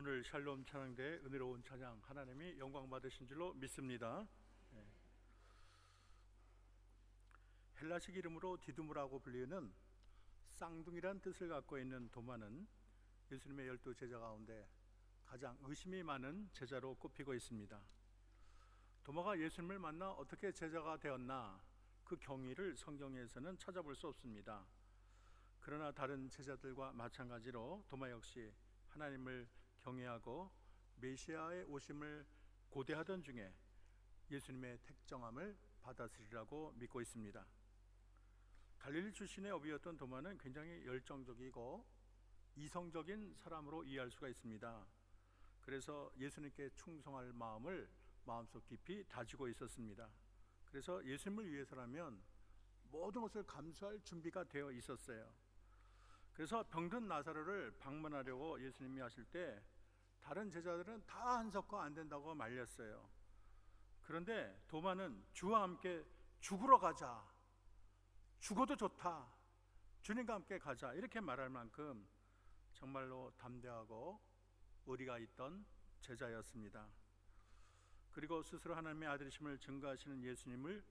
오늘 샬롬 찬양대의 은혜로운 찬양, 하나님이 영광 받으신 줄로 믿습니다. 헬라식 이름으로 디두무라고 불리는 쌍둥이란 뜻을 갖고 있는 도마는 예수님의 12제자 가운데 가장 의심이 많은 제자로 꼽히고 있습니다. 도마가 예수님을 만나 어떻게 제자가 되었나, 그 경위를 성경에서는 찾아볼 수 없습니다. 그러나 다른 제자들과 마찬가지로 도마 역시 하나님을 경외하고 메시아의 오심을 고대하던 중에 예수님의 택정함을 받았으리라고 믿고 있습니다. 갈릴리 출신의 어비였던 도마는 굉장히 열정적이고 이성적인 사람으로 이해할 수가 있습니다. 그래서 예수님께 충성할 마음을 마음속 깊이 다지고 있었습니다. 그래서 예수님을 위해서라면 모든 것을 감수할 준비가 되어 있었어요. 그래서 병든 나사로를 방문하려고 예수님이 하실 때 다른 제자들은 다 한석과 안 된다고 말렸어요. 그런데 도마는 주와 함께 죽으러 가자, 죽어도 좋다, 주님과 함께 가자, 이렇게 말할 만큼 정말로 담대하고 의리가 있던 제자였습니다. 그리고 스스로 하나님의 아들이심을 증거하시는 예수님을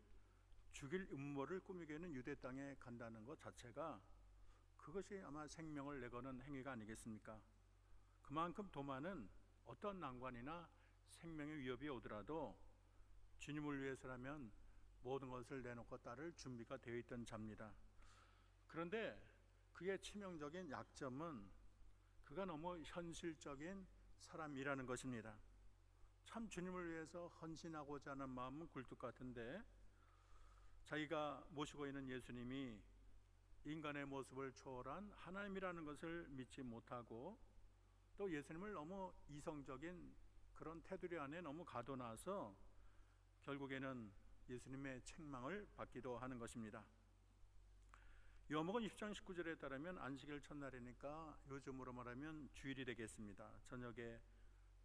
죽일 음모를 꾸미게 하는 유대 땅에 간다는 것 자체가, 그것이 아마 생명을 내거는 행위가 아니겠습니까? 그만큼 도마는 어떤 난관이나 생명의 위협이 오더라도 주님을 위해서라면 모든 것을 내놓고 따를 준비가 되어 있던 자입니다. 그런데 그의 치명적인 약점은 그가 너무 현실적인 사람이라는 것입니다. 참 주님을 위해서 헌신하고자 하는 마음은 굴뚝 같은데, 자기가 모시고 있는 예수님이 인간의 모습을 초월한 하나님이라는 것을 믿지 못하고, 또 예수님을 너무 이성적인 그런 테두리 안에 너무 가둬놔서 결국에는 예수님의 책망을 받기도 하는 것입니다. 요한복음 20장 19절에 따르면 안식일 첫날이니까 요즘으로 말하면 주일이 되겠습니다. 저녁에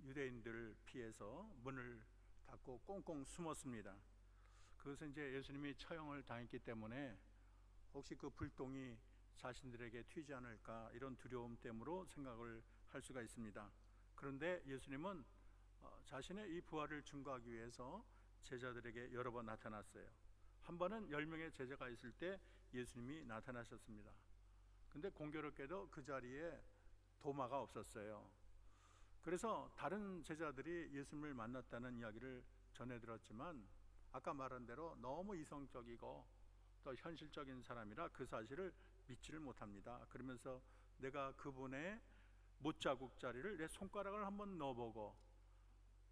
유대인들을 피해서 문을 닫고 꽁꽁 숨었습니다. 그것은 이제 예수님이 처형을 당했기 때문에 혹시 그 불똥이 자신들에게 튀지 않을까, 이런 두려움 때문으로 생각을 할 수가 있습니다. 그런데 예수님은 자신의 이 부활을 증거하기 위해서 제자들에게 여러 번 나타났어요. 한 번은 10명의 제자가 있을 때 예수님이 나타나셨습니다. 근데 공교롭게도 그 자리에 도마가 없었어요. 그래서 다른 제자들이 예수님을 만났다는 이야기를 전해 들었지만, 아까 말한 대로 너무 이성적이고 또 현실적인 사람이라 그 사실을 믿지를 못합니다. 그러면서 내가 그분의 못자국 자리를 내 손가락을 한번 넣어보고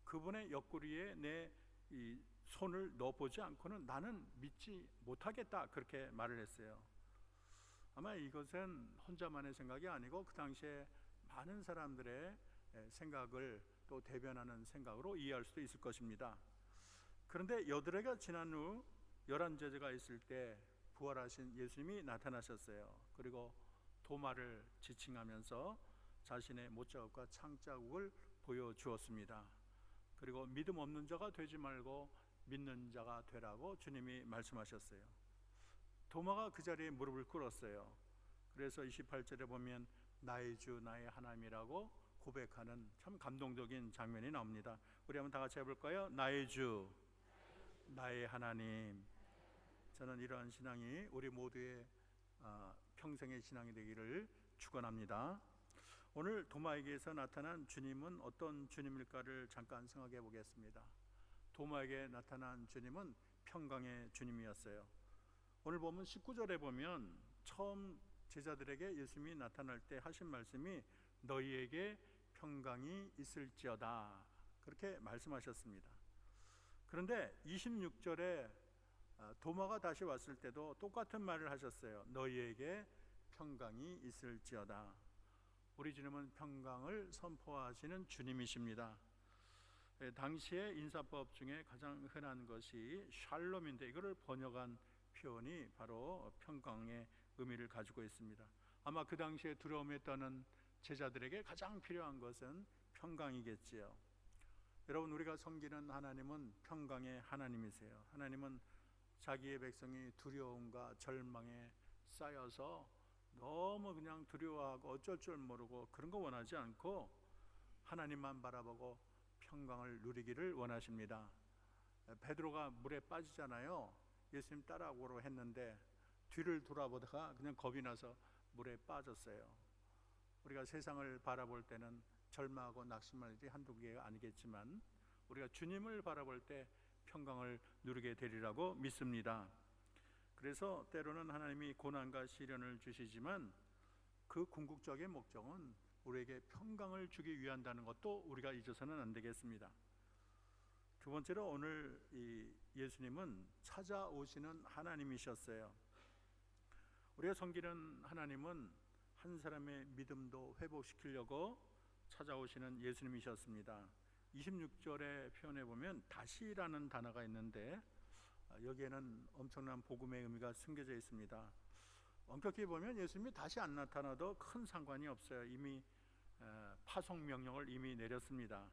그분의 옆구리에 내 이 손을 넣어보지 않고는 나는 믿지 못하겠다, 그렇게 말을 했어요. 아마 이것은 혼자만의 생각이 아니고 그 당시에 많은 사람들의 생각을 또 대변하는 생각으로 이해할 수도 있을 것입니다. 그런데 여드레가 지난 후 11제자가 있을 때 부활하신 예수님이 나타나셨어요. 그리고 도마를 지칭하면서 자신의 못자국과 창자국을 보여주었습니다. 그리고 믿음 없는 자가 되지 말고 믿는 자가 되라고 주님이 말씀하셨어요. 도마가 그 자리에 무릎을 꿇었어요. 그래서 28절에 보면 나의 주 나의 하나님이라고 고백하는 참 감동적인 장면이 나옵니다. 우리 한번 다 같이 해볼까요? 나의 주 나의 하나님. 저는 이러한 신앙이 우리 모두의 평생의 신앙이 되기를 축원합니다. 오늘 도마에게서 나타난 주님은 어떤 주님일까를 잠깐 생각해 보겠습니다. 도마에게 나타난 주님은 평강의 주님이었어요. 오늘 보면 19절에 보면 처음 제자들에게 예수님이 나타날 때 하신 말씀이 너희에게 평강이 있을지어다, 그렇게 말씀하셨습니다. 그런데 26절에 도마가 다시 왔을 때도 똑같은 말을 하셨어요. 너희에게 평강이 있을지어다. 우리 주님은 평강을 선포하시는 주님이십니다. 당시의 인사법 중에 가장 흔한 것이 샬롬인데, 이거를 번역한 표현이 바로 평강의 의미를 가지고 있습니다. 아마 그 당시에 두려움에 떠는 제자들에게 가장 필요한 것은 평강이겠지요. 여러분, 우리가 섬기는 하나님은 평강의 하나님이세요. 하나님은 자기의 백성이 두려움과 절망에 쌓여서 너무 그냥 두려워하고 어쩔 줄 모르고 그런 거 원하지 않고, 하나님만 바라보고 평강을 누리기를 원하십니다. 베드로가 물에 빠지잖아요. 예수님 따라오라고 했는데 뒤를 돌아보다가 그냥 겁이 나서 물에 빠졌어요. 우리가 세상을 바라볼 때는 절망하고 낙심할 일이 한두 개가 아니겠지만 우리가 주님을 바라볼 때 평강을 누리게 되리라고 믿습니다. 그래서 때로는 하나님이 고난과 시련을 주시지만 그 궁극적인 목적은 우리에게 평강을 주기 위한다는 것도 우리가 잊어서는 안 되겠습니다. 두 번째로 오늘 이 예수님은 찾아오시는 하나님이셨어요. 우리가 섬기는 하나님은 한 사람의 믿음도 회복시키려고 찾아오시는 예수님이셨습니다. 26절의 표현에 보면 다시라는 단어가 있는데 여기에는 엄청난 복음의 의미가 숨겨져 있습니다. 엄격히 보면 예수님이 다시 안 나타나도 큰 상관이 없어요. 이미 파송 명령을 이미 내렸습니다.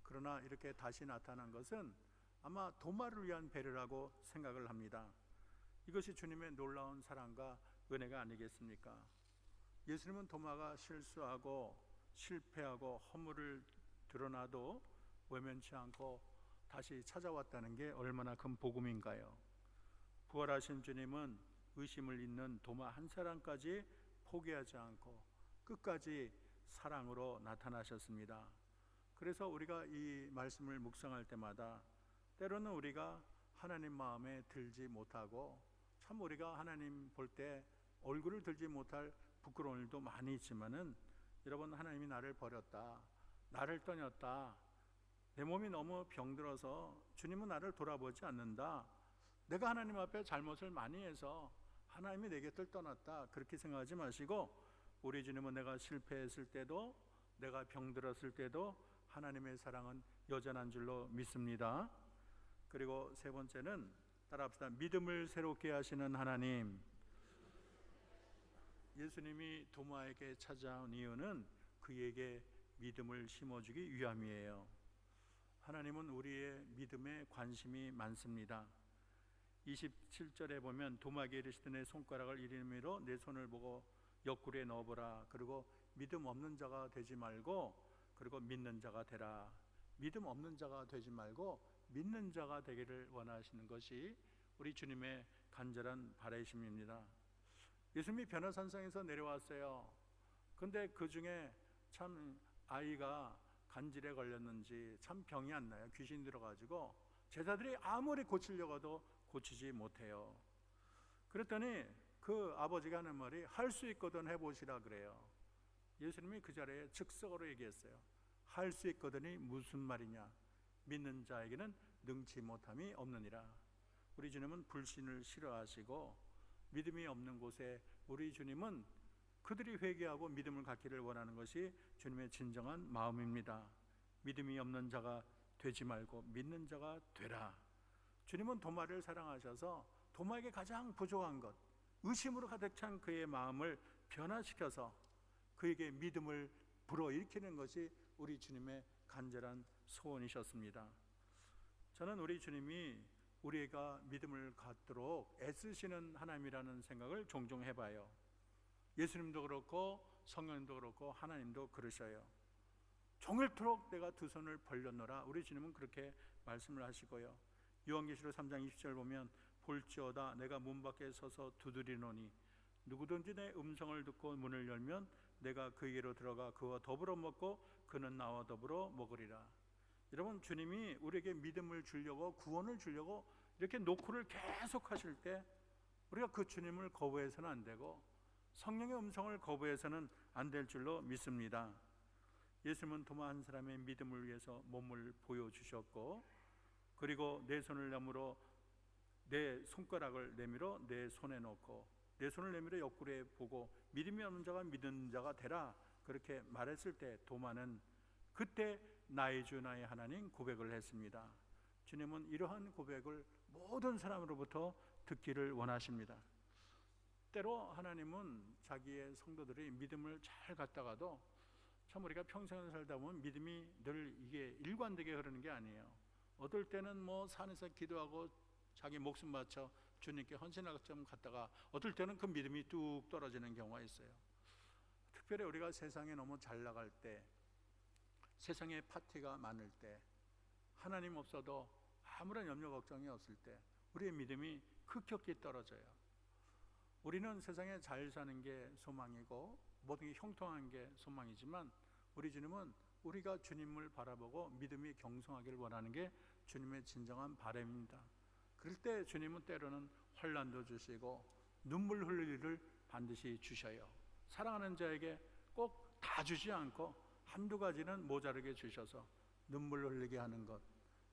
그러나 이렇게 다시 나타난 것은 아마 도마를 위한 배려라고 생각을 합니다. 이것이 주님의 놀라운 사랑과 은혜가 아니겠습니까? 예수님은 도마가 실수하고 실패하고 허물을 드러나도 외면치 않고 다시 찾아왔다는 게 얼마나 큰 복음인가요? 부활하신 주님은 의심을 잇는 도마 한 사람까지 포기하지 않고 끝까지 사랑으로 나타나셨습니다. 그래서 우리가 이 말씀을 묵상할 때마다 때로는 우리가 하나님 마음에 들지 못하고 참 우리가 하나님 볼 때 얼굴을 들지 못할 부끄러운 일도 많이 있지만은 여러분, 하나님이 나를 버렸다, 나를 떠났다, 내 몸이 너무 병들어서 주님은 나를 돌아보지 않는다, 내가 하나님 앞에 잘못을 많이 해서 하나님이 내 곁을 떠났다, 그렇게 생각하지 마시고 우리 주님은 내가 실패했을 때도 내가 병들었을 때도 하나님의 사랑은 여전한 줄로 믿습니다. 그리고 세 번째는 따라합시다. 믿음을 새롭게 하시는 하나님. 예수님이 도마에게 찾아온 이유는 그에게 믿음을 심어주기 위함이에요. 하나님은 우리의 믿음에 관심이 많습니다. 27절에 보면 도마에게 이르시되 내 손가락을 이리미로 내 손을 보고 옆구리에 넣어보라. 그리고 믿음 없는 자가 되지 말고 그리고 믿는 자가 되라. 믿음 없는 자가 되지 말고 믿는 자가 되기를 원하시는 것이 우리 주님의 간절한 바라심입니다. 예수님이 변화산성에서 내려왔어요. 근데 그 중에 참 아이가 간질에 걸렸는지 참 병이 안 나요. 귀신 들어가지고 제자들이 아무리 고치려고 해도 고치지 못해요. 그랬더니 그 아버지가 하는 말이 할 수 있거든 해보시라 그래요. 예수님이 그 자리에 즉석으로 얘기했어요. 할 수 있거든이 무슨 말이냐? 믿는 자에게는 능치 못함이 없느니라. 우리 주님은 불신을 싫어하시고 믿음이 없는 곳에 우리 주님은 그들이 회개하고 믿음을 갖기를 원하는 것이 주님의 진정한 마음입니다. 믿음이 없는 자가 되지 말고 믿는 자가 되라. 주님은 도마를 사랑하셔서 도마에게 가장 부족한 것, 의심으로 가득 찬 그의 마음을 변화시켜서 그에게 믿음을 불어일으키는 것이 우리 주님의 간절한 소원이셨습니다. 저는 우리 주님이 우리가 믿음을 갖도록 애쓰시는 하나님이라는 생각을 종종 해봐요. 예수님도 그렇고 성령님도 그렇고 하나님도 그러셔요. 종일토록 내가 두 손을 벌렸노라. 우리 주님은 그렇게 말씀을 하시고요. 요한계시록 3장 20절 보면 볼지어다 내가 문 밖에 서서 두드리노니 누구든지 내 음성을 듣고 문을 열면 내가 그에게로 들어가 그와 더불어 먹고 그는 나와 더불어 먹으리라. 여러분, 주님이 우리에게 믿음을 주려고 구원을 주려고 이렇게 노크를 계속 하실 때 우리가 그 주님을 거부해서는 안 되고 성령의 음성을 거부해서는 안 될 줄로 믿습니다. 예수님은 도마 한 사람의 믿음을 위해서 몸을 보여주셨고 그리고 내 손을 나무로 내 손가락을 내밀어 내 손에 넣고 내 손을 내밀어 옆구리에 보고 믿음이 없는 자가 믿는 자가 되라. 그렇게 말했을 때 도마는 그때 나의 주 나의 하나님 고백을 했습니다. 주님은 이러한 고백을 모든 사람으로부터 듣기를 원하십니다. 때로 하나님은 자기의 성도들이 믿음을 잘 갖다가도 참 우리가 평생을 살다 보면 믿음이 늘 이게 일관되게 흐르는 게 아니에요. 어떨 때는 뭐 산에서 기도하고 자기 목숨 바쳐 주님께 헌신할 좀 갔다가 어떨 때는 그 믿음이 뚝 떨어지는 경우가 있어요. 특별히 우리가 세상에 너무 잘 나갈 때 세상에 파티가 많을 때, 하나님 없어도 아무런 염려 걱정이 없을 때 우리의 믿음이 급격히 떨어져요. 우리는 세상에 잘 사는 게 소망이고 모든 게 형통한 게 소망이지만, 우리 주님은 우리가 주님을 바라보고 믿음이 경성하기를 원하는 게 주님의 진정한 바람입니다. 그럴 때 주님은 때로는 환난도 주시고 눈물 흘릴 일을 반드시 주셔요. 사랑하는 자에게 꼭 다 주지 않고 한두 가지는 모자르게 주셔서 눈물 흘리게 하는 것,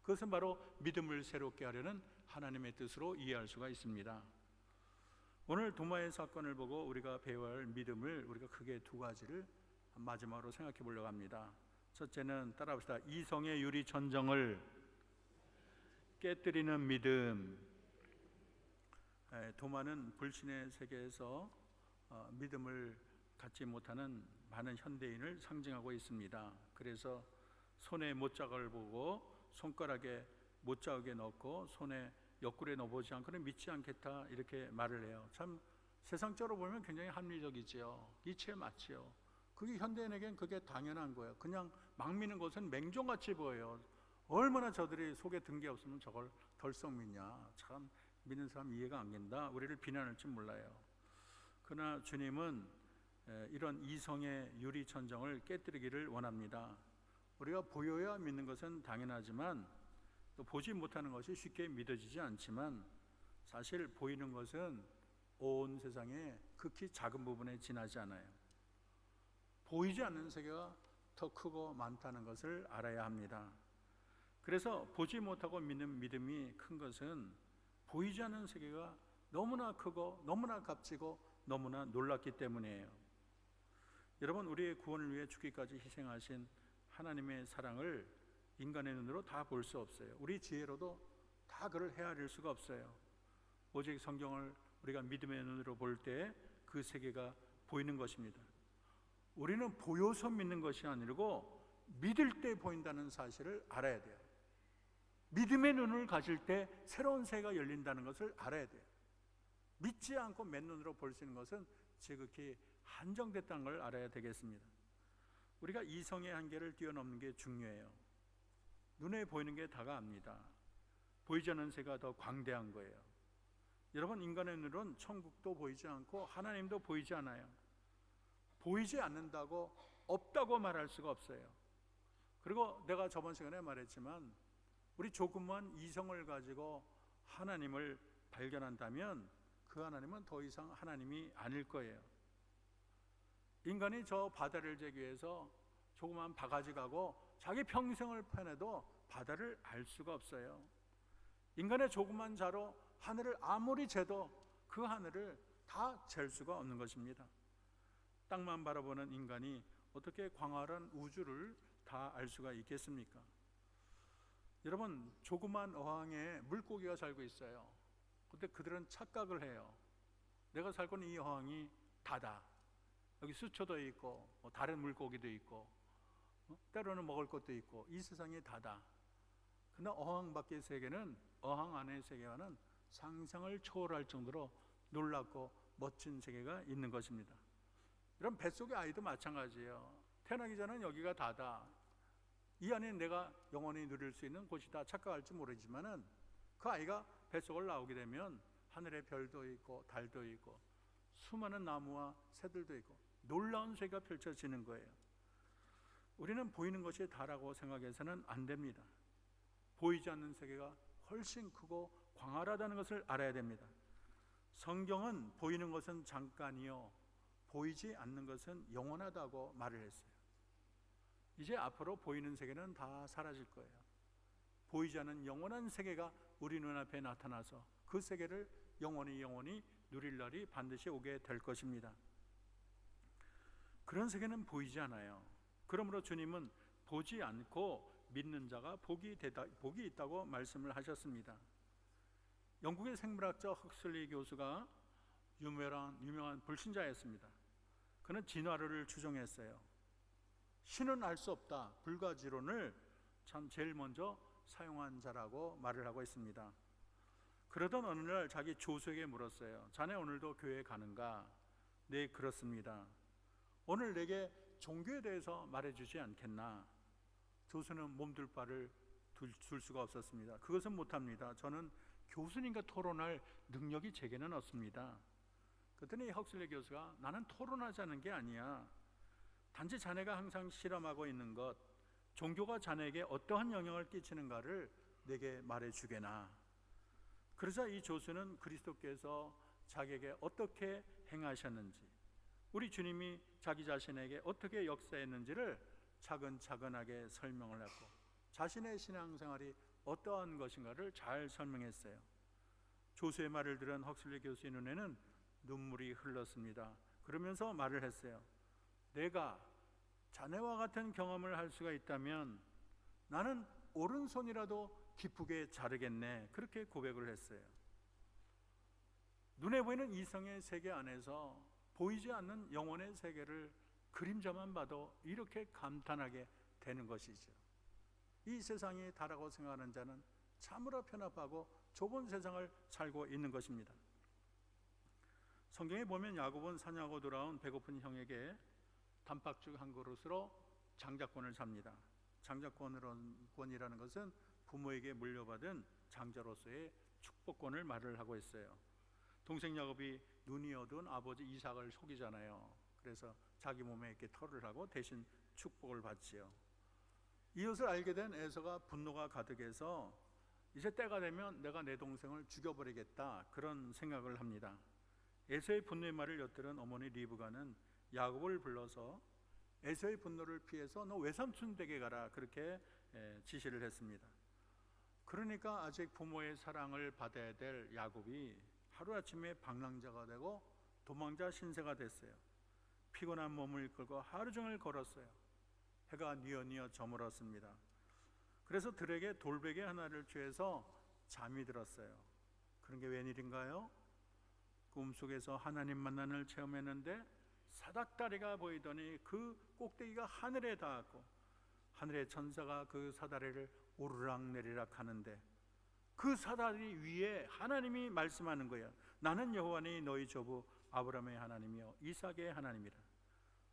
그것은 바로 믿음을 새롭게 하려는 하나님의 뜻으로 이해할 수가 있습니다. 오늘 도마의 사건을 보고 우리가 배워야 할 믿음을 우리가 크게 두 가지를 마지막으로 생각해 보려고 합니다. 첫째는 따라합시다. 이성의 유리 천정을 깨뜨리는 믿음. 도마는 불신의 세계에서 믿음을 갖지 못하는 많은 현대인을 상징하고 있습니다. 그래서 손에 못자국을 보고 손가락에 못자국에 넣고 손에 옆구리에 넣어보지 않고는 믿지 않겠다, 이렇게 말을 해요. 참 세상적으로 보면 굉장히 합리적이지요. 이치에 맞지요. 그게 현대인에겐 그게 당연한 거예요. 그냥 막 믿는 것은 맹종같이 보여요. 얼마나 저들이 속에 든 게 없으면 저걸 덜썩 믿냐. 참 믿는 사람 이해가 안 된다. 우리를 비난할 줄 몰라요. 그러나 주님은 이런 이성의 유리천정을 깨뜨리기를 원합니다. 우리가 보여야 믿는 것은 당연하지만, 또 보지 못하는 것이 쉽게 믿어지지 않지만, 사실 보이는 것은 온 세상의 극히 작은 부분에 지나지 않아요. 보이지 않는 세계가 더 크고 많다는 것을 알아야 합니다. 그래서 보지 못하고 믿는 믿음이 큰 것은 보이지 않는 세계가 너무나 크고 너무나 값지고 너무나 놀랍기 때문이에요. 여러분, 우리의 구원을 위해 죽기까지 희생하신 하나님의 사랑을 인간의 눈으로 다 볼 수 없어요. 우리 지혜로도 다 그를 헤아릴 수가 없어요. 오직 성경을 우리가 믿음의 눈으로 볼 때 그 세계가 보이는 것입니다. 우리는 보여서 믿는 것이 아니고 믿을 때 보인다는 사실을 알아야 돼요. 믿음의 눈을 가질 때 새로운 세계가 열린다는 것을 알아야 돼요. 믿지 않고 맨눈으로 볼 수 있는 것은 지극히 한정됐다는 걸 알아야 되겠습니다. 우리가 이성의 한계를 뛰어넘는 게 중요해요. 눈에 보이는 게 다가 압니다. 보이지 않는 세계가 더 광대한 거예요. 여러분, 인간의 눈은 천국도 보이지 않고 하나님도 보이지 않아요. 보이지 않는다고 없다고 말할 수가 없어요. 그리고 내가 저번 시간에 말했지만, 우리 조그만 이성을 가지고 하나님을 발견한다면 그 하나님은 더 이상 하나님이 아닐 거예요. 인간이 저 바다를 재기 위해서 조그만 바가지 가고 자기 평생을 파내도 바다를 알 수가 없어요. 인간의 조그만 자로 하늘을 아무리 재도 그 하늘을 다 잴 수가 없는 것입니다. 땅만 바라보는 인간이 어떻게 광활한 우주를 다 알 수가 있겠습니까? 여러분, 조그만 어항에 물고기가 살고 있어요. 근데 그들은 착각을 해요. 내가 살고 있는 이 어항이 다다. 여기 수초도 있고 다른 물고기도 있고 때로는 먹을 것도 있고 이 세상이 다다. 그러나 어항 밖의 세계는, 어항 안의 세계와는 상상을 초월할 정도로 놀랍고 멋진 세계가 있는 것입니다. 이런 뱃속의 아이도 마찬가지예요. 태어나기 전에는 여기가 다다. 이 안에 내가 영원히 누릴 수 있는 곳이다 착각할지 모르지만은, 그 아이가 뱃속을 나오게 되면 하늘에 별도 있고 달도 있고 수많은 나무와 새들도 있고 놀라운 세계가 펼쳐지는 거예요. 우리는 보이는 것이 다라고 생각해서는 안 됩니다. 보이지 않는 세계가 훨씬 크고 광활하다는 것을 알아야 됩니다. 성경은 보이는 것은 잠깐이요 보이지 않는 것은 영원하다고 말을 했어요. 이제 앞으로 보이는 세계는 다 사라질 거예요. 보이지 않는 영원한 세계가 우리 눈앞에 나타나서 그 세계를 영원히 누릴 날이 반드시 오게 될 것입니다. 그런 세계는 보이지 않아요. 그러므로 주님은 보지 않고 믿는 자가 복이 있다고 말씀을 하셨습니다. 영국의 생물학자 헉슬리 교수가 유명한 불신자였습니다. 그는 진화론을 추종했어요. 신은 알 수 없다, 불가지론을 참 제일 먼저 사용한 자라고 말을 하고 있습니다. 그러던 어느 날 자기 조수에게 물었어요. 자네 오늘도 교회에 가는가? 네, 그렇습니다. 오늘 내게 종교에 대해서 말해주지 않겠나? 조수는 몸둘 바를 둘 수가 없었습니다. 그것은 못합니다. 저는 교수님과 토론할 능력이 제게는 없습니다. 그랬더니 헉슬리 교수가 나는 토론하자는 게 아니야. 단지 자네가 항상 실험하고 있는 것, 종교가 자네에게 어떠한 영향을 끼치는가를 내게 말해주게나. 그러자 이 조수는 그리스도께서 자기에게 어떻게 행하셨는지, 우리 주님이 자기 자신에게 어떻게 역사했는지를 차근차근하게 설명을 했고, 자신의 신앙생활이 어떠한 것인가를 잘 설명했어요. 조수의 말을 들은 헉슬리 교수의 눈에는 눈물이 흘렀습니다. 그러면서 말을 했어요. 내가 자네와 같은 경험을 할 수가 있다면 나는 오른손이라도 기쁘게 자르겠네. 그렇게 고백을 했어요. 눈에 보이는 이성의 세계 안에서 보이지 않는 영혼의 세계를 그림자만 봐도 이렇게 감탄하게 되는 것이죠. 이 세상이 다라고 생각하는 자는 참으로 편협하고 좁은 세상을 살고 있는 것입니다. 성경에 보면 야곱은 사냥하고 돌아온 배고픈 형에게 단팥죽 한 그릇으로 장자권을 삽니다. 장자권이라는 것은 부모에게 물려받은 장자로서의 축복권을 말을 하고 있어요. 동생 야곱이 눈이 어두운 아버지 이삭을 속이잖아요. 그래서 자기 몸에 이렇게 털을 하고 대신 축복을 받지요. 이것을 알게 된 에서가 분노가 가득해서 이제 때가 되면 내가 내 동생을 죽여버리겠다, 그런 생각을 합니다. 에서의 분노의 말을 엿들은 어머니 리브가는 야곱을 불러서 에서의 분노를 피해서 너 외삼촌 댁에 가라, 그렇게 지시를 했습니다. 그러니까 아직 부모의 사랑을 받아야 될 야곱이 하루아침에 방랑자가 되고 도망자 신세가 됐어요. 피곤한 몸을 이끌고 하루 종일 걸었어요. 해가 뉘어뉘어 저물었습니다. 그래서 들에게 돌베개 하나를 취해서 잠이 들었어요. 그런 게 웬일인가요? 꿈속에서 하나님 만남을 체험했는데 사닥다리가 보이더니 그 꼭대기가 하늘에 닿았고 하늘의 천사가 그 사다리를 오르락내리락 하는데 그 사다리 위에 하나님이 말씀하는 거예요. 나는 여호와니 너희 조부 아브라함의 하나님이요 이삭의 하나님이라.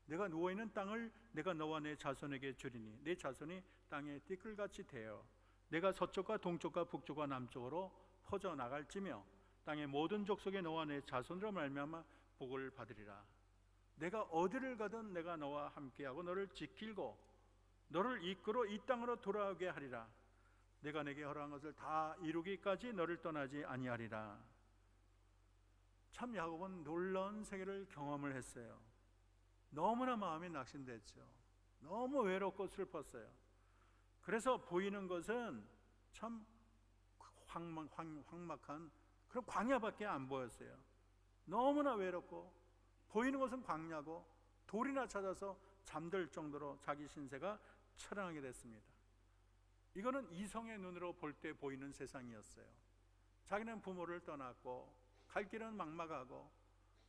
내가 누워있는 땅을 내가 너와 내 자손에게 주리니 내 자손이 땅에 띠끌같이 되어 내가 서쪽과 동쪽과 북쪽과 남쪽으로 퍼져나갈지며 땅의 모든 족속에 너와 내 자손으로 말미암아 복을 받으리라. 내가 어디를 가든 내가 너와 함께하고 너를 지키고 너를 이끌어 이 땅으로 돌아오게 하리라. 내가 내게 허락한 것을 다 이루기까지 너를 떠나지 아니하리라. 참 야곱은 놀라운 세계를 경험을 했어요. 너무나 마음이 낙심됐죠. 너무 외롭고 슬펐어요. 그래서 보이는 것은 참 황막한 그런 광야밖에 안 보였어요. 너무나 외롭고 보이는 것은 광야고 돌이나 찾아서 잠들 정도로 자기 신세가 처량하게 됐습니다. 이거는 이성의 눈으로 볼 때 보이는 세상이었어요. 자기는 부모를 떠났고 갈 길은 막막하고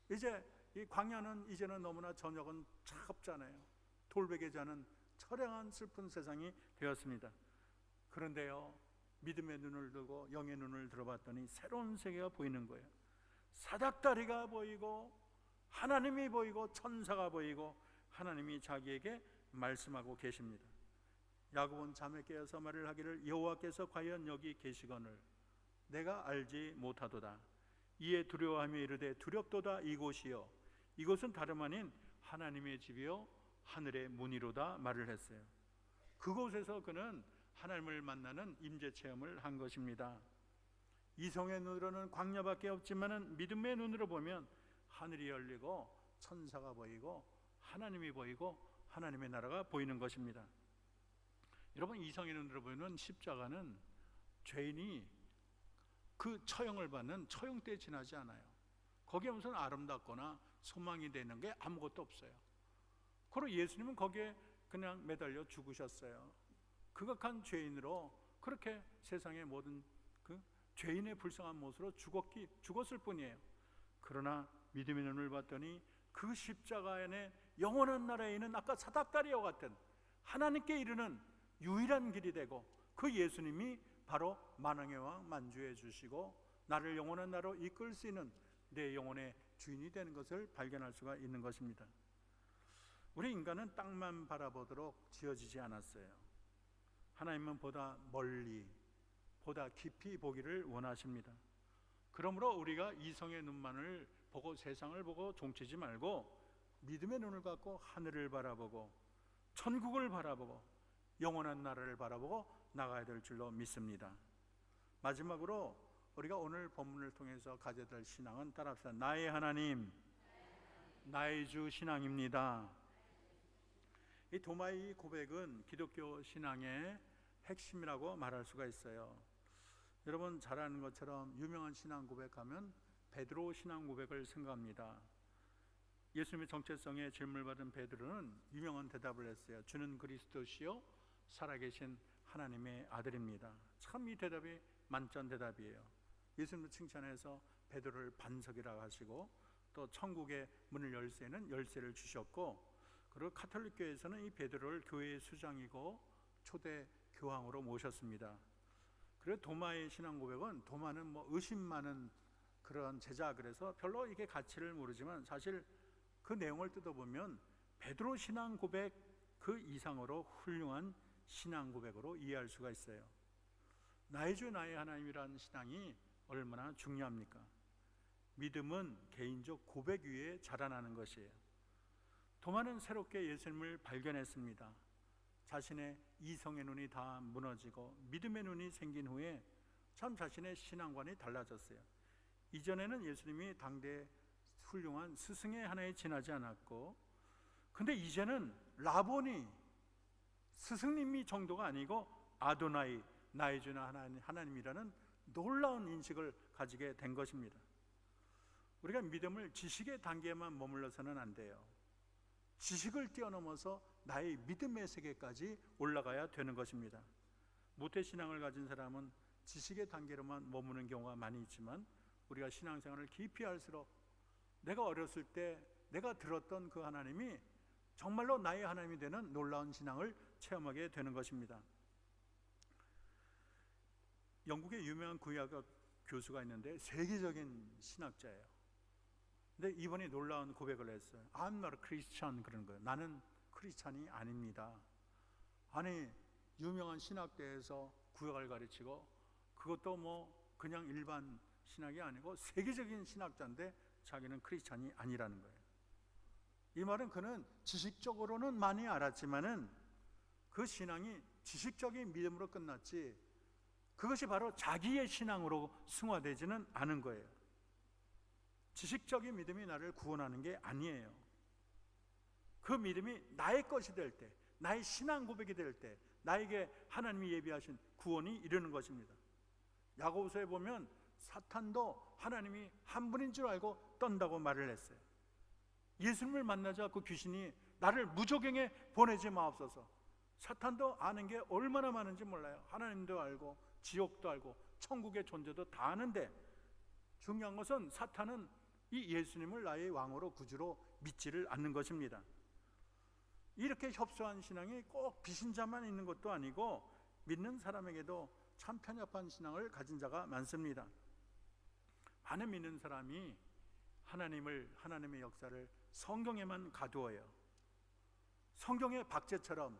이제 이 광야는 이제는 너무나 저녁은 차갑잖아요. 돌베개 자는 처량한 슬픈 세상이 되었습니다. 그런데요, 믿음의 눈을 들고 영의 눈을 들어봤더니 새로운 세계가 보이는 거예요. 사닥다리가 보이고 하나님이 보이고 천사가 보이고 하나님이 자기에게 말씀하고 계십니다. 야곱은 잠에 깨어서 말을 하기를 여호와께서 과연 여기 계시거늘 내가 알지 못하도다. 이에 두려워하며 이르되 두렵도다. 이곳이요 이곳은 다름 아닌 하나님의 집이요 하늘의 문이로다 말을 했어요. 그곳에서 그는 하나님을 만나는 임재 체험을 한 것입니다. 이성의 눈으로는 광야밖에 없지만은 믿음의 눈으로 보면 하늘이 열리고 천사가 보이고 하나님이 보이고 하나님의 나라가 보이는 것입니다. 여러분, 이성의 눈으로 보이는 십자가는 죄인이 그 처형을 받는 처형대에 지나지 않아요. 거기에 무슨 아름답거나 소망이 되는 게 아무것도 없어요. 그리고 예수님은 거기에 그냥 매달려 죽으셨어요. 극악한 죄인으로 그렇게 세상의 모든 그 죄인의 불쌍한 모습으로 죽었을 뿐이에요. 그러나 믿음의 눈을 봤더니 그 십자가 안에 영원한 나라에 있는 아까 사닥다리와 같은 하나님께 이르는 유일한 길이 되고 그 예수님이 바로 만왕의 왕 만주해 주시고 나를 영원한 나라로 이끌 수 있는 내 영혼의 주인이 되는 것을 발견할 수가 있는 것입니다. 우리 인간은 땅만 바라보도록 지어지지 않았어요. 하나님은 보다 멀리, 보다 깊이 보기를 원하십니다. 그러므로 우리가 이성의 눈만을 보고 세상을 보고 종치지 말고 믿음의 눈을 갖고 하늘을 바라보고 천국을 바라보고 영원한 나라를 바라보고 나가야 될 줄로 믿습니다. 마지막으로 우리가 오늘 본문을 통해서 가져야 될 신앙은 따라합시다. 나의 하나님, 나의 주 신앙입니다. 이 도마의 고백은 기독교 신앙의 핵심이라고 말할 수가 있어요. 여러분 잘 아는 것처럼 유명한 신앙 고백하면 베드로 신앙 고백을 생각합니다. 예수님의 정체성에 질문을 받은 베드로는 유명한 대답을 했어요. 주는 그리스도시요 살아계신 하나님의 아들입니다. 참 이 대답이 만점 대답이에요. 예수님을 칭찬해서 베드로를 반석이라고 하시고 또 천국의 문을 열 때는 열쇠를 주셨고, 그리고 가톨릭 교회에서는 이 베드로를 교회의 수장이고 초대 교황으로 모셨습니다. 그리고 도마의 신앙 고백은, 도마는 의심 많은 그런 제자, 그래서 별로 이게 가치를 모르지만 사실 그 내용을 뜯어보면 베드로 신앙 고백 그 이상으로 훌륭한 신앙 고백으로 이해할 수가 있어요. 나의 주 나의 하나님이라는 신앙이 얼마나 중요합니까? 믿음은 개인적 고백 위에 자라나는 것이에요. 도마는 새롭게 예수님을 발견했습니다. 자신의 이성의 눈이 다 무너지고 믿음의 눈이 생긴 후에 참 자신의 신앙관이 달라졌어요. 이전에는 예수님이 당대 훌륭한 스승의 하나에 지나지 않았고, 근데 이제는 라보니, 스승님이 정도가 아니고 아도나이, 나의 주나 하나님이라는 놀라운 인식을 가지게 된 것입니다. 우리가 믿음을 지식의 단계에만 머물러서는 안 돼요. 지식을 뛰어넘어서 나의 믿음의 세계까지 올라가야 되는 것입니다. 모태신앙을 가진 사람은 지식의 단계로만 머무는 경우가 많이 있지만, 우리가 신앙생활을 깊이 할수록 내가 어렸을 때 내가 들었던 그 하나님이 정말로 나의 하나님이 되는 놀라운 신앙을 체험하게 되는 것입니다. 영국의 유명한 구약학 교수가 있는데 세계적인 신학자예요. 근데 이번에 놀라운 고백을 했어요. I'm not a Christian, 그런 거예요. 나는 크리스찬이 아닙니다. 아니, 유명한 신학대에서 구약을 가르치고, 그것도 그냥 일반 신학이 아니고 세계적인 신학자인데 자기는 크리스찬이 아니라는 거예요. 이 말은 그는 지식적으로는 많이 알았지만은 그 신앙이 지식적인 믿음으로 끝났지, 그것이 바로 자기의 신앙으로 승화되지는 않은 거예요. 지식적인 믿음이 나를 구원하는 게 아니에요. 그 믿음이 나의 것이 될 때, 나의 신앙 고백이 될 때, 나에게 하나님이 예비하신 구원이 이르는 것입니다. 야고보서에 보면 사탄도 하나님이 한 분인 줄 알고 떤다고 말을 했어요. 예수님을 만나자 그 귀신이 나를 무저갱에 보내지 마옵소서. 사탄도 아는 게 얼마나 많은지 몰라요. 하나님도 알고 지옥도 알고 천국의 존재도 다 아는데, 중요한 것은 사탄은 이 예수님을 나의 왕으로 구주로 믿지를 않는 것입니다. 이렇게 협소한 신앙이 꼭 비신자만 있는 것도 아니고 믿는 사람에게도 참 편협한 신앙을 가진 자가 많습니다. 많은 믿는 사람이 하나님의 역사를 성경에만 가두어요. 성경의 박제처럼,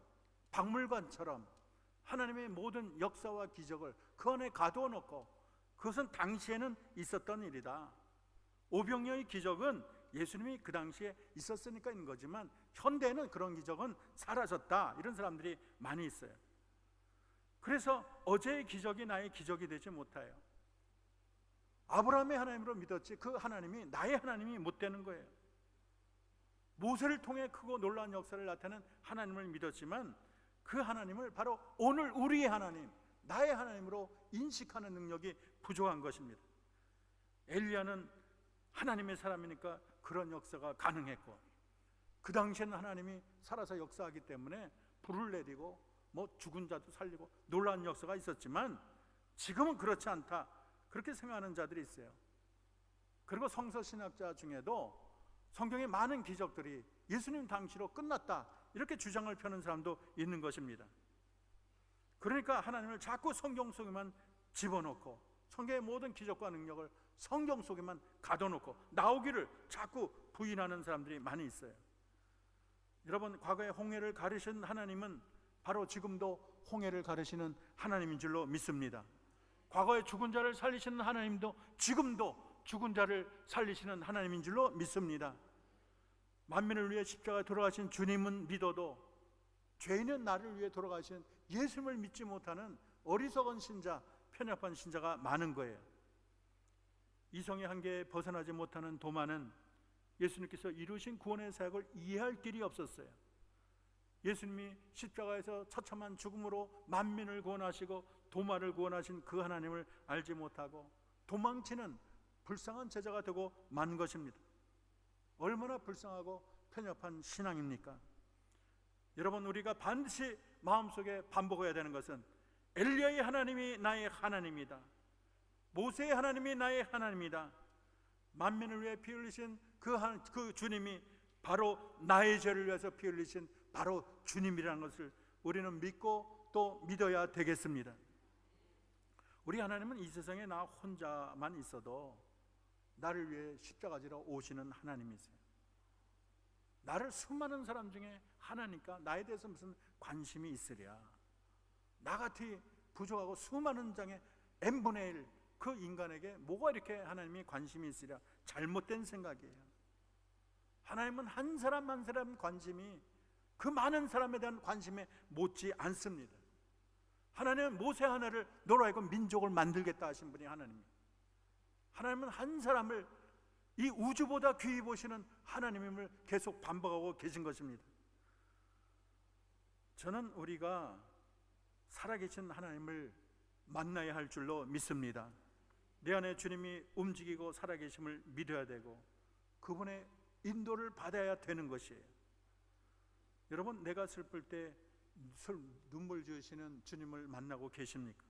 박물관처럼 하나님의 모든 역사와 기적을 그 안에 가두어 놓고, 그것은 당시에는 있었던 일이다. 오병이어의 기적은 예수님이 그 당시에 있었으니까 있는 거지만 현대에는 그런 기적은 사라졌다, 이런 사람들이 많이 있어요. 그래서 어제의 기적이 나의 기적이 되지 못해요. 아브라함의 하나님으로 믿었지 그 하나님이 나의 하나님이 못 되는 거예요. 모세를 통해 크고 놀라운 역사를 나타낸 하나님을 믿었지만 그 하나님을 바로 오늘 우리의 하나님, 나의 하나님으로 인식하는 능력이 부족한 것입니다. 엘리야는 하나님의 사람이니까 그런 역사가 가능했고, 그 당시에는 하나님이 살아서 역사하기 때문에 불을 내리고 죽은 자도 살리고 놀라운 역사가 있었지만, 지금은 그렇지 않다, 그렇게 생각하는 자들이 있어요. 그리고 성서신학자 중에도 성경의 많은 기적들이 예수님 당시로 끝났다, 이렇게 주장을 펴는 사람도 있는 것입니다. 그러니까 하나님을 자꾸 성경 속에만 집어넣고, 성경의 모든 기적과 능력을 성경 속에만 가둬놓고 나오기를 자꾸 부인하는 사람들이 많이 있어요. 여러분, 과거에 홍해를 가르신 하나님은 바로 지금도 홍해를 가르시는 하나님인 줄로 믿습니다. 과거에 죽은 자를 살리시는 하나님도 지금도 죽은 자를 살리시는 하나님인 줄로 믿습니다. 만민을 위해 십자가에 돌아가신 주님은 믿어도 죄인은 나를 위해 돌아가신 예수님을 믿지 못하는 어리석은 신자, 편협한 신자가 많은 거예요. 이성의 한계에 벗어나지 못하는 도마는 예수님께서 이루신 구원의 사역을 이해할 길이 없었어요. 예수님이 십자가에서 처참한 죽음으로 만민을 구원하시고 도마를 구원하신 그 하나님을 알지 못하고 도망치는 불쌍한 제자가 되고 만 것입니다. 얼마나 불쌍하고 편협한 신앙입니까? 여러분, 우리가 반드시 마음속에 반복해야 되는 것은 엘리야의 하나님이 나의 하나님이다. 모세의 하나님이 나의 하나님이다. 만민을 위해 피 흘리신 그 주님이 바로 나의 죄를 위해서 피 흘리신 바로 주님이라는 것을 우리는 믿고 또 믿어야 되겠습니다. 우리 하나님은 이 세상에 나 혼자만 있어도 나를 위해 십자가 지러 오시는 하나님이세요. 나를 수많은 사람 중에 하나니까 나에 대해서 무슨 관심이 있으랴. 나같이 부족하고 수많은 장의 n분의 1 그 인간에게 뭐가 이렇게 하나님이 관심이 있으랴. 잘못된 생각이에요. 하나님은 한 사람 한 사람 관심이 그 많은 사람에 대한 관심에 못지 않습니다. 하나님은 모세 하나를 너로 하여금 민족을 만들겠다 하신 분이 하나님입니다. 하나님은 한 사람을 이 우주보다 귀히 보시는 하나님임을 계속 반복하고 계신 것입니다. 저는 우리가 살아계신 하나님을 만나야 할 줄로 믿습니다. 내 안에 주님이 움직이고 살아계심을 믿어야 되고 그분의 인도를 받아야 되는 것이에요. 여러분, 내가 슬플 때 눈물 지으시는 주님을 만나고 계십니까?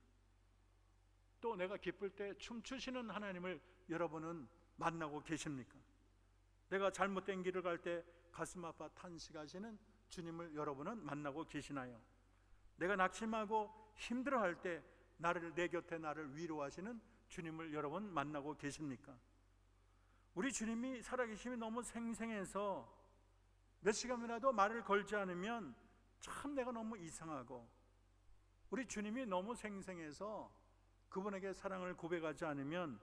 또 내가 기쁠 때 춤추시는 하나님을 여러분은 만나고 계십니까? 내가 잘못된 길을 갈 때 가슴 아파 탄식하시는 주님을 여러분은 만나고 계시나요? 내가 낙심하고 힘들어할 때 내 곁에 나를 위로하시는 주님을 여러분 만나고 계십니까? 우리 주님이 살아계심이 너무 생생해서 몇 시간이라도 말을 걸지 않으면 참 내가 너무 이상하고, 우리 주님이 너무 생생해서 그분에게 사랑을 고백하지 않으면,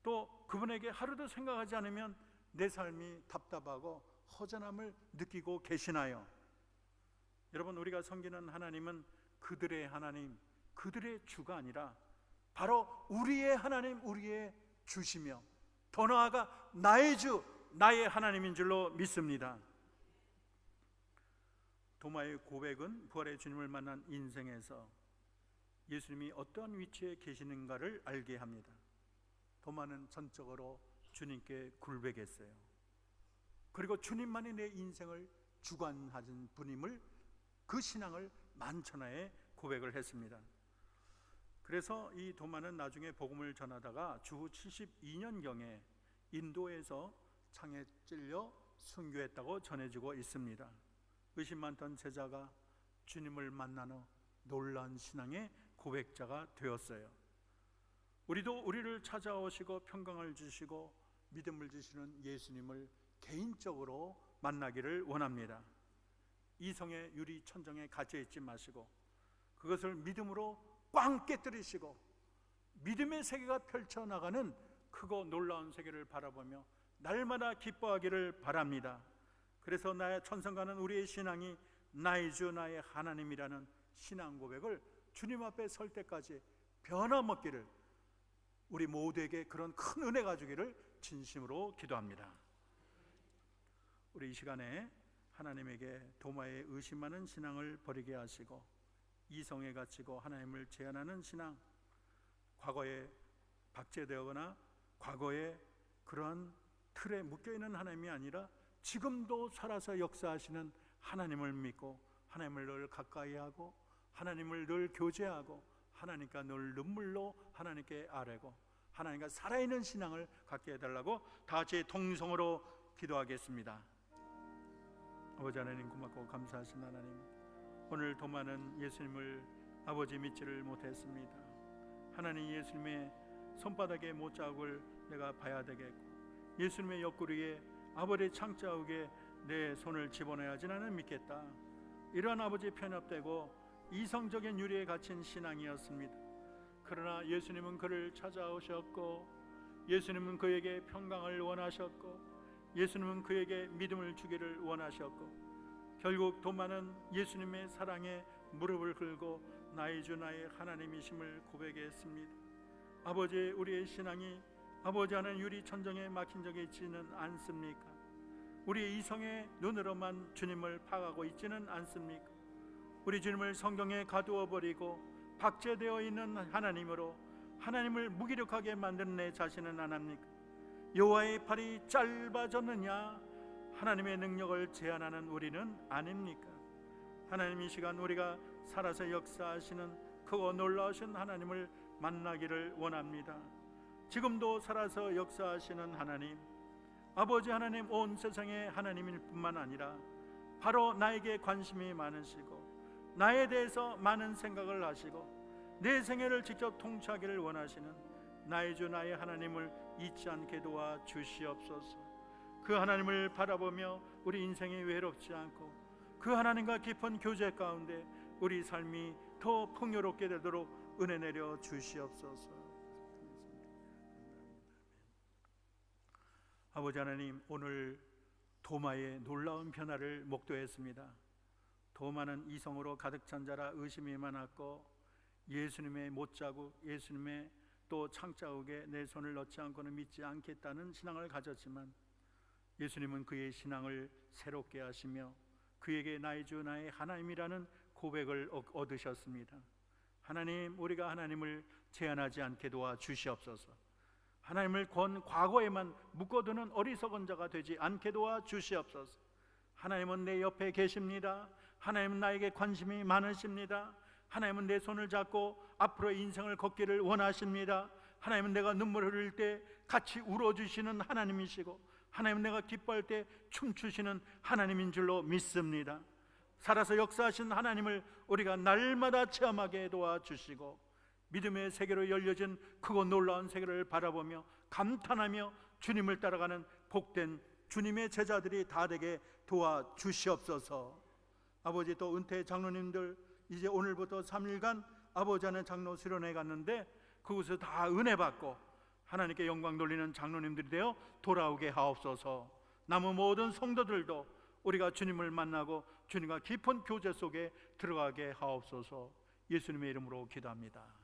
또 그분에게 하루도 생각하지 않으면 내 삶이 답답하고 허전함을 느끼고 계시나요? 여러분, 우리가 섬기는 하나님은 그들의 하나님, 그들의 주가 아니라 바로 우리의 하나님, 우리의 주시며 더 나아가 나의 주, 나의 하나님인 줄로 믿습니다. 도마의 고백은 부활의 주님을 만난 인생에서 예수님이 어떠한 위치에 계시는가를 알게 합니다. 도마는 전적으로 주님께 굴백했어요. 그리고 주님만이 내 인생을 주관하신 분임을, 그 신앙을 만천하에 고백을 했습니다. 그래서 이 도마는 나중에 복음을 전하다가 주후 72년경에 인도에서 창에 찔려 순교했다고 전해지고 있습니다. 의심 많던 제자가 주님을 만난 후 놀라운 신앙의 고백자가 되었어요. 우리도 우리를 찾아오시고 평강을 주시고 믿음을 주시는 예수님을 개인적으로 만나기를 원합니다. 이성의 유리 천정에 갇혀 있지 마시고 그것을 믿음으로 꽝 깨뜨리시고 믿음의 세계가 펼쳐나가는 크고 놀라운 세계를 바라보며 날마다 기뻐하기를 바랍니다. 그래서 나의 천성가는 우리의 신앙이 나의 주 나의 하나님이라는 신앙 고백을 주님 앞에 설 때까지 변함없기를, 우리 모두에게 그런 큰 은혜가 주기를 진심으로 기도합니다. 우리 이 시간에 하나님에게 도마의 의심하는 신앙을 버리게 하시고 이성에 갇히고 하나님을 제한하는 신앙, 과거에 박제되거나 과거에 그러한 틀에 묶여있는 하나님이 아니라 지금도 살아서 역사하시는 하나님을 믿고 하나님을 늘 가까이 하고 하나님을 늘 교제하고 하나님과 늘 눈물로 하나님께 아뢰고 하나님과 살아있는 신앙을 갖게 해달라고 다 같이 통성으로 기도하겠습니다. 아버지 하나님, 고맙고 감사하신 하나님, 오늘 도마는 예수님을 아버지 믿지를 못했습니다. 하나님, 예수님의 손바닥의 못자국을 내가 봐야 되겠고 예수님의 옆구리에 아버지의 창자국에 내 손을 집어넣어야지 나는 믿겠다. 이러한 아버지 편협되고 이성적인 유리에 갇힌 신앙이었습니다. 그러나 예수님은 그를 찾아오셨고, 예수님은 그에게 평강을 원하셨고, 예수님은 그에게 믿음을 주기를 원하셨고, 결국 도마는 예수님의 사랑에 무릎을 꿇고 나의 주 나의 하나님이심을 고백했습니다. 아버지, 우리의 신앙이 아버지 하는 유리 천정에 막힌 적이 있지는 않습니까? 우리의 이성의 눈으로만 주님을 파악하고 있지는 않습니까? 우리 주님을 성경에 가두어 버리고 박제되어 있는 하나님으로 하나님을 무기력하게 만드는 내 자신은 안 합니까? 여호와의 팔이 짧아졌느냐? 하나님의 능력을 제한하는 우리는 아닙니까? 하나님, 이 시간 우리가 살아서 역사하시는 크고 놀라우신 하나님을 만나기를 원합니다. 지금도 살아서 역사하시는 하나님, 아버지 하나님, 온 세상의 하나님일 뿐만 아니라 바로 나에게 관심이 많으시고 나에 대해서 많은 생각을 하시고 내 생애를 직접 통치하기를 원하시는 나의 주 나의 하나님을 잊지 않게 도와 주시옵소서. 그 하나님을 바라보며 우리 인생이 외롭지 않고 그 하나님과 깊은 교제 가운데 우리 삶이 더 풍요롭게 되도록 은혜 내려 주시옵소서. 아버지 하나님, 오늘 도마의 놀라운 변화를 목도했습니다. 도마는 이성으로 가득 찬 자라 의심이 많았고, 예수님의 못자국, 예수님의 또 창자국에 내 손을 넣지 않고는 믿지 않겠다는 신앙을 가졌지만, 예수님은 그의 신앙을 새롭게 하시며 그에게 나의 주 나의 하나님이라는 고백을 얻으셨습니다. 하나님, 우리가 하나님을 제한하지 않게 도와 주시옵소서. 하나님을 과거에만 묶어두는 어리석은 자가 되지 않게 도와 주시옵소서. 하나님은 내 옆에 계십니다. 하나님은 나에게 관심이 많으십니다. 하나님은 내 손을 잡고 앞으로 인생을 걷기를 원하십니다. 하나님은 내가 눈물을 흘릴 때 같이 울어주시는 하나님이시고, 하나님은 내가 기뻐할 때 춤추시는 하나님인 줄로 믿습니다. 살아서 역사하신 하나님을 우리가 날마다 체험하게 도와주시고, 믿음의 세계로 열려진 크고 놀라운 세계를 바라보며 감탄하며 주님을 따라가는 복된 주님의 제자들이 다 되게 도와주시옵소서. 아버지, 또 은퇴 장로님들 이제 오늘부터 3일간 아버지 하는 장로 수련회 갔는데 그곳에서 다 은혜 받고 하나님께 영광 돌리는 장로님들이 되어 돌아오게 하옵소서. 남은 모든 성도들도 우리가 주님을 만나고 주님과 깊은 교제 속에 들어가게 하옵소서. 예수님의 이름으로 기도합니다.